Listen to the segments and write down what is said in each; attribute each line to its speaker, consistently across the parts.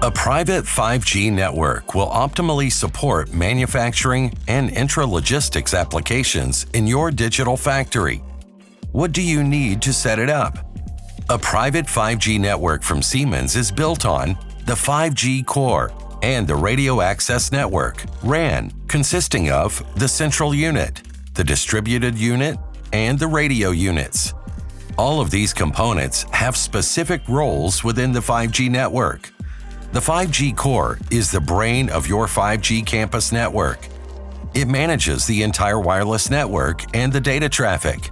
Speaker 1: A private 5G network will optimally support manufacturing and intralogistics applications in your digital factory. What do you need to set it up? A private 5G network from Siemens is built on the 5G core and the radio access network, RAN, consisting of the central unit, the distributed unit, and the radio units. All of these components have specific roles within the 5G network. The 5G core is the brain of your 5G campus network. It manages the entire wireless network and the data traffic.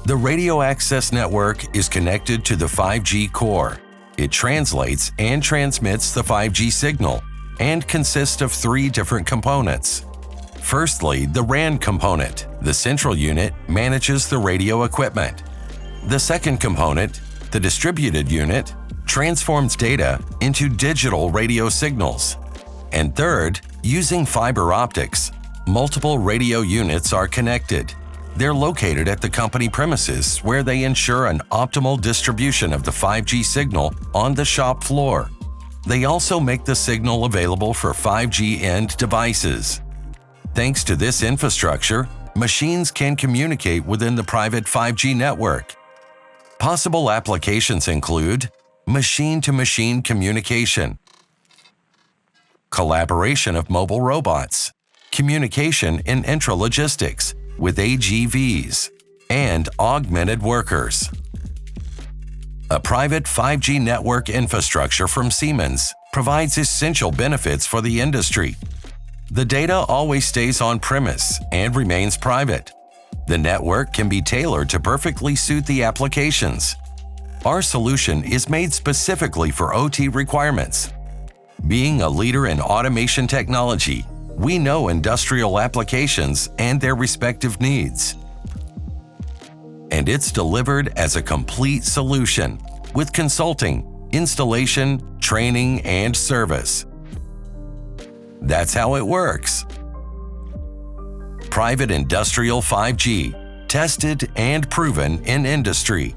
Speaker 1: The radio access network is connected to the 5G core. It translates and transmits the 5G signal and consists of 3 different components. Firstly, the RAN component. The central unit manages the radio equipment. The second component, the distributed unit, transforms data into digital radio signals. And third, using fiber optics, multiple radio units are connected. They're located at the company premises where they ensure an optimal distribution of the 5G signal on the shop floor. They also make the signal available for 5G end devices. Thanks to this infrastructure, machines can communicate within the private 5G network. Possible applications include machine-to-machine communication, collaboration of mobile robots, communication in intralogistics with AGVs, and augmented workers. A private 5G network infrastructure from Siemens provides essential benefits for the industry. The data always stays on-premise and remains private. The network can be tailored to perfectly suit the applications. Our solution is made specifically for OT requirements. Being a leader in automation technology, we know industrial applications and their respective needs. And it's delivered as a complete solution with consulting, installation, training, and service. That's how it works. Private industrial 5G, tested and proven in industry.